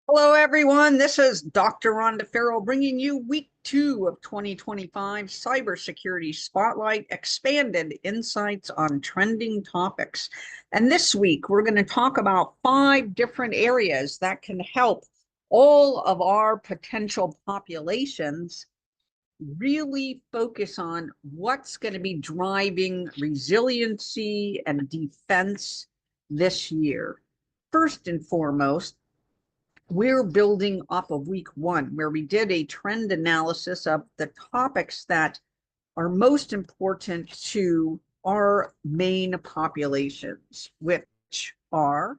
Hello, everyone. This is Dr. Rhonda Farrell bringing you week 2 of 2025 Cybersecurity Spotlight Expanded Insights on Trending Topics. And this week, we're going to talk about 5 different areas that can help all of our potential populations really focus on what's going to be driving resiliency and defense this year. First and foremost, we're building off of week 1, where we did a trend analysis of the topics that are most important to our main populations, which are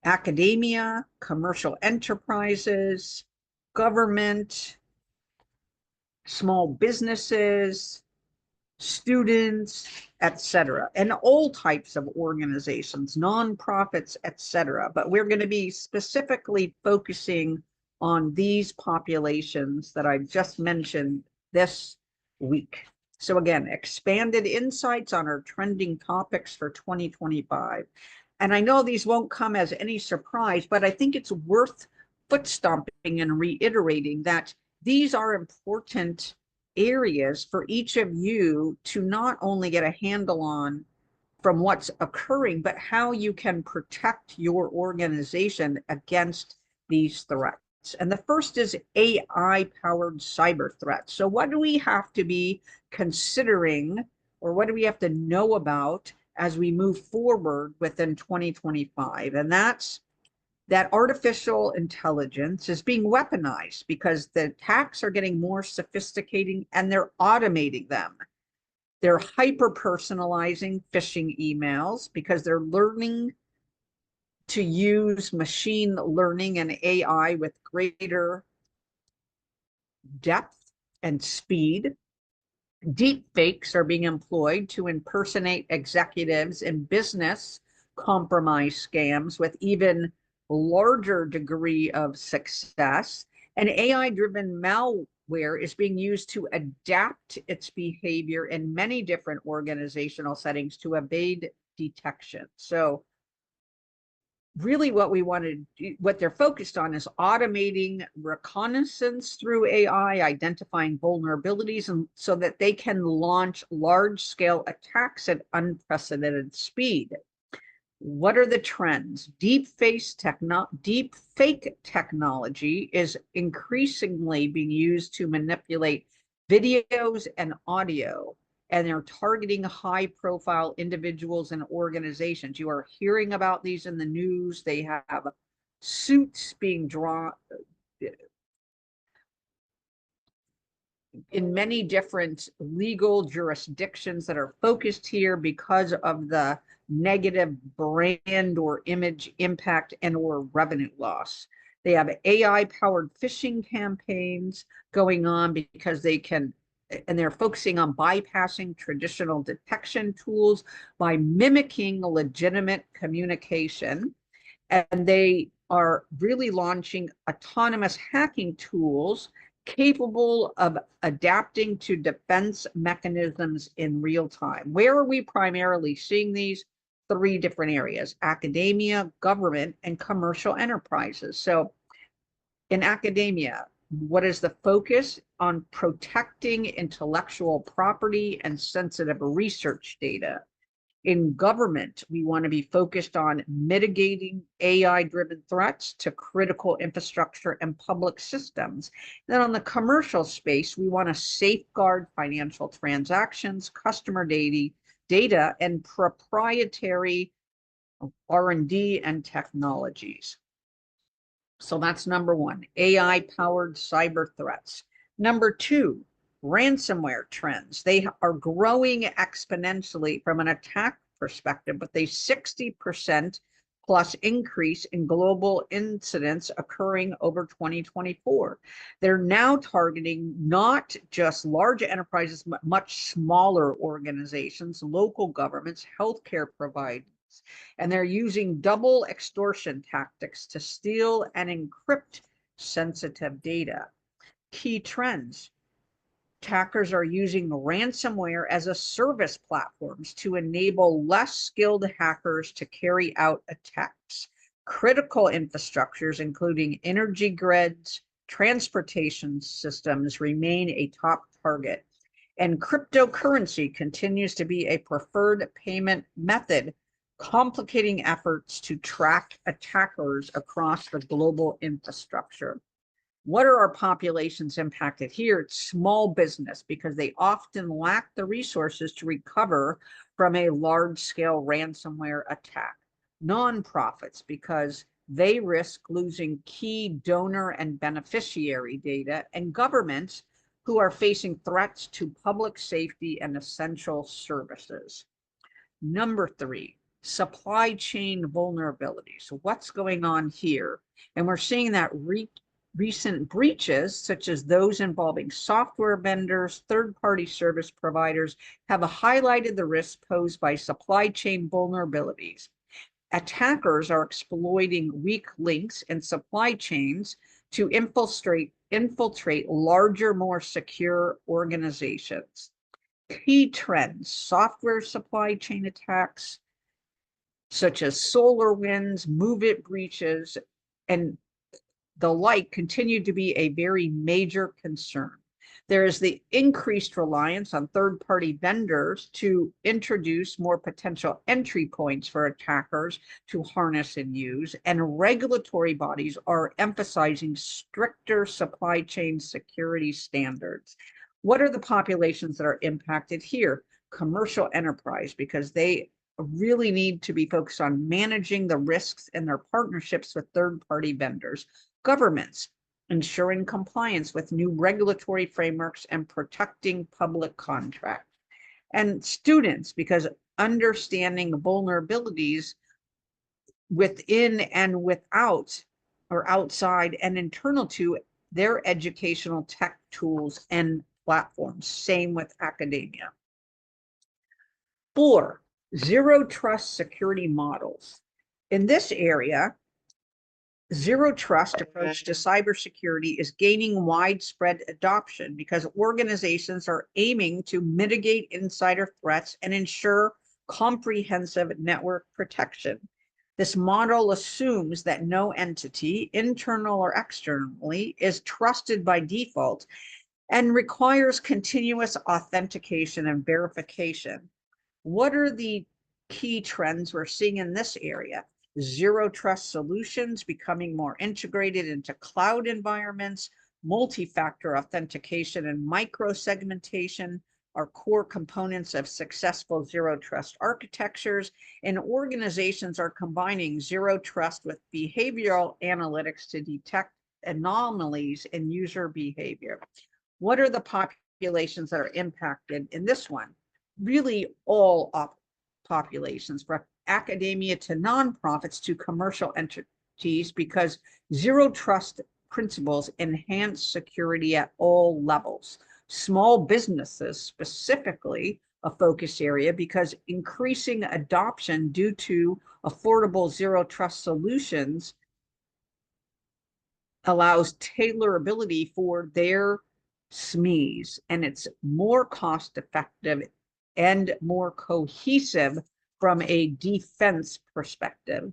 academia, commercial enterprises, government, small businesses, students, etc., and all types of organizations, nonprofits, etc. But we're going to be specifically focusing on these populations that I just mentioned this week. So again, expanded insights on our trending topics for 2025. And I know these won't come as any surprise, but I think it's worth foot stomping and reiterating that these are important areas for each of you to not only get a handle on from what's occurring, but how you can protect your organization against these threats. And the first is AI-powered cyber threats. So what do we have to be considering, or what do we have to know about as we move forward within 2025? And that's that artificial intelligence is being weaponized because the attacks are getting more sophisticated and they're automating them. They're hyper personalizing phishing emails because they're learning to use machine learning and AI with greater depth and speed. Deep fakes are being employed to impersonate executives in business compromise scams with even larger degree of success. And AI-driven malware is being used to adapt its behavior in many different organizational settings to evade detection. So really what they're focused on is automating reconnaissance through AI, identifying vulnerabilities, and so that they can launch large-scale attacks at unprecedented speed. What are the trends? Deep fake technology is increasingly being used to manipulate videos and audio, and they're targeting high profile individuals and organizations. You are hearing about these in the news. They have suits being drawn in many different legal jurisdictions that are focused here because of the negative brand or image impact and or revenue loss. They have AI powered phishing campaigns going on because they can, and they're focusing on bypassing traditional detection tools by mimicking legitimate communication. And they are really launching autonomous hacking tools capable of adapting to defense mechanisms in real time. Where are we primarily seeing these? 3 different areas: academia, government, and commercial enterprises. So in academia, what is the focus? On protecting intellectual property and sensitive research data. In government, we want to be focused on mitigating AI-driven threats to critical infrastructure and public systems. Then on the commercial space, we want to safeguard financial transactions, customer data, and proprietary R&D and technologies. So that's number 1, AI-powered cyber threats. Number 2, ransomware trends. They are growing exponentially from an attack perspective, but they 60% plus increase in global incidents occurring over 2024. They're now targeting not just large enterprises, but much smaller organizations, local governments, healthcare providers, and they're using double extortion tactics to steal and encrypt sensitive data. Key trends: attackers are using ransomware as a service platforms to enable less skilled hackers to carry out attacks. Critical infrastructures, including energy grids, transportation systems, remain a top target. And cryptocurrency continues to be a preferred payment method, complicating efforts to track attackers across the global infrastructure. What are our populations impacted here? It's small business, because they often lack the resources to recover from a large-scale ransomware attack. Nonprofits, because they risk losing key donor and beneficiary data, and governments, who are facing threats to public safety and essential services. Number 3, supply chain vulnerabilities. So what's going on here? And we're seeing that recent breaches, such as those involving software vendors, third-party service providers, have highlighted the risks posed by supply chain vulnerabilities. Attackers are exploiting weak links in supply chains to infiltrate larger, more secure organizations. Key trends: software supply chain attacks, such as SolarWinds, MoveIt breaches, and the like, continue to be a very major concern. There is the increased reliance on third-party vendors to introduce more potential entry points for attackers to harness and use, and regulatory bodies are emphasizing stricter supply chain security standards. What are the populations that are impacted here? Commercial enterprise, because they really need to be focused on managing the risks in their partnerships with third-party vendors. Governments, ensuring compliance with new regulatory frameworks and protecting public contracts. And students, because understanding vulnerabilities within and without, or outside and internal to, their educational tech tools and platforms. Same with academia. 4, zero trust security models. In this area, zero trust approach to cybersecurity is gaining widespread adoption because organizations are aiming to mitigate insider threats and ensure comprehensive network protection. This model assumes that no entity, internal or externally, is trusted by default and requires continuous authentication and verification. What are the key trends we're seeing in this area? Zero trust solutions becoming more integrated into cloud environments, multi-factor authentication and micro-segmentation are core components of successful zero trust architectures, and organizations are combining zero trust with behavioral analytics to detect anomalies in user behavior. What are the populations that are impacted in this one? Really all populations, from academia to nonprofits to commercial entities, because zero trust principles enhance security at all levels. Small businesses, specifically a focus area, because increasing adoption due to affordable zero trust solutions allows tailorability for their SMEs, and it's more cost effective and more cohesive from a defense perspective.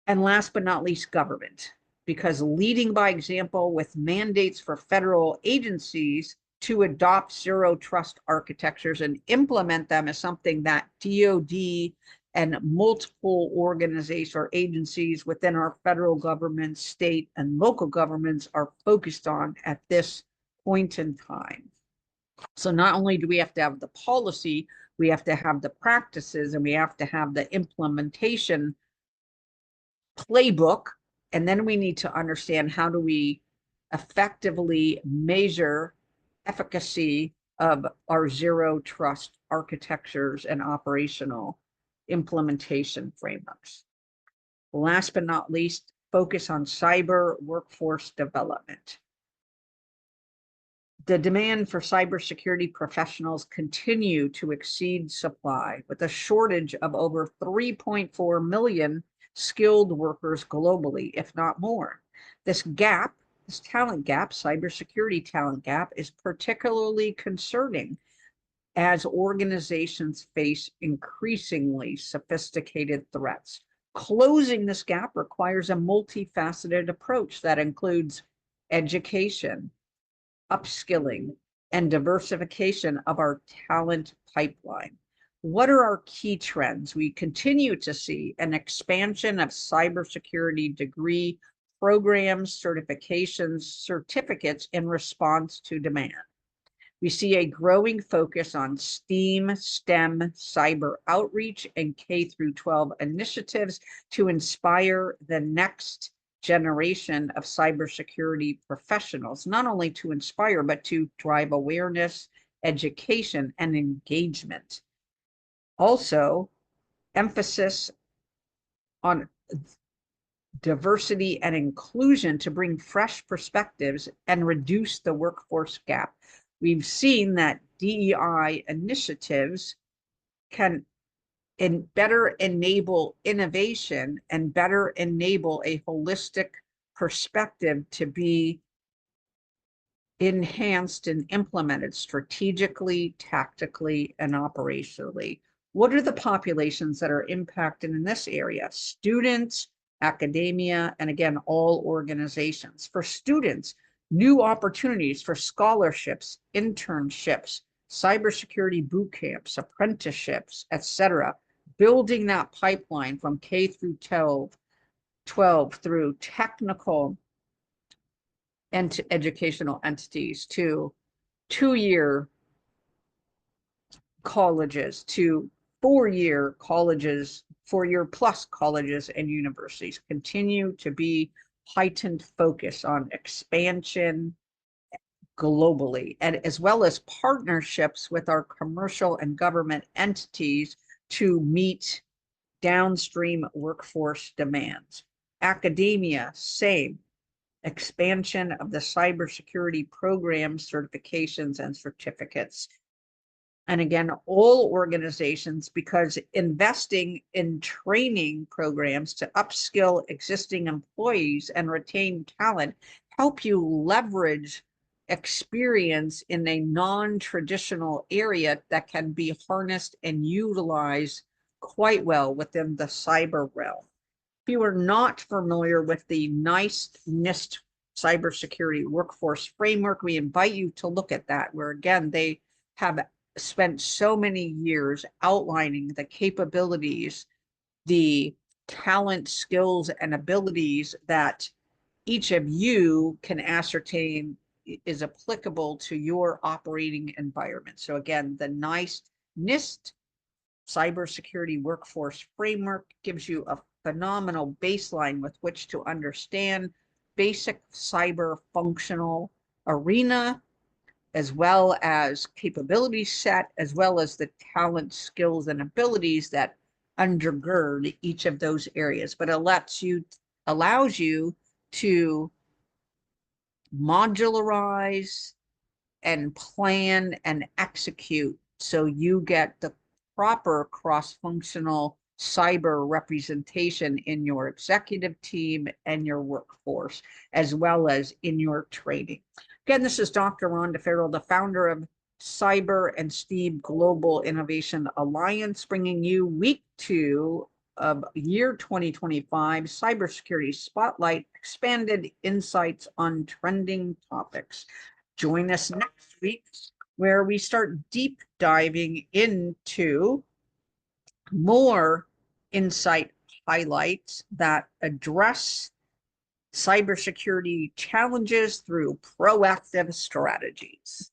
And last but not least, government, because leading by example with mandates for federal agencies to adopt zero trust architectures and implement them is something that DoD and multiple organizations or agencies within our federal government, state, and local governments are focused on at this point in time. So not only do we have to have the policy, we have to have the practices, and we have to have the implementation playbook. And then we need to understand, how do we effectively measure efficacy of our zero trust architectures and operational implementation frameworks. Last but not least, focus on cyber workforce development. The demand for cybersecurity professionals continue to exceed supply, with a shortage of over 3.4 million skilled workers globally, if not more. This talent gap, cybersecurity talent gap, is particularly concerning as organizations face increasingly sophisticated threats. Closing this gap requires a multifaceted approach that includes education, upskilling, and diversification of our talent pipeline. What are our key trends? We continue to see an expansion of cybersecurity degree programs, certifications, certificates in response to demand. We see a growing focus on STEAM, STEM, cyber outreach, and K through 12 initiatives to inspire the next generation of cybersecurity professionals, not only to inspire, but to drive awareness, education, and engagement. Also, emphasis on diversity and inclusion to bring fresh perspectives and reduce the workforce gap. We've seen that DEI initiatives can better enable innovation and better enable a holistic perspective to be enhanced and implemented strategically, tactically, and operationally. What are the populations that are impacted in this area? Students, academia, and again, all organizations. For students, new opportunities for scholarships, internships, cybersecurity boot camps, apprenticeships, etc. Building that pipeline from K through 12 through technical and educational entities to 2-year colleges to 4-year colleges, 4-year plus colleges and universities continue to be heightened focus on expansion globally, and as well as partnerships with our commercial and government entities to meet downstream workforce demands. Academia, same. Expansion of the cybersecurity programs, certifications, and certificates. And again, all organizations, because investing in training programs to upskill existing employees and retain talent help you leverage experience in a non-traditional area that can be harnessed and utilized quite well within the cyber realm. If you are not familiar with the NIST cybersecurity workforce framework, we invite you to look at that, where again, they have spent so many years outlining the capabilities, the talent, skills, and abilities that each of you can ascertain is applicable to your operating environment. So again, the NIST cybersecurity workforce framework gives you a phenomenal baseline with which to understand basic cyber functional arena, as well as capability set, as well as the talent, skills, and abilities that undergird each of those areas. But it allows you to modularize and plan and execute so you get the proper cross-functional cyber representation in your executive team and your workforce, as well as in your training. Again, this is Dr. Rhonda Farrell, the founder of Cyber and STEAM Global Innovation Alliance, bringing you week 2 of year 2025 Cybersecurity Spotlight, expanded insights on trending topics. Join us next week, where we start deep diving into more insight highlights that address cybersecurity challenges through proactive strategies.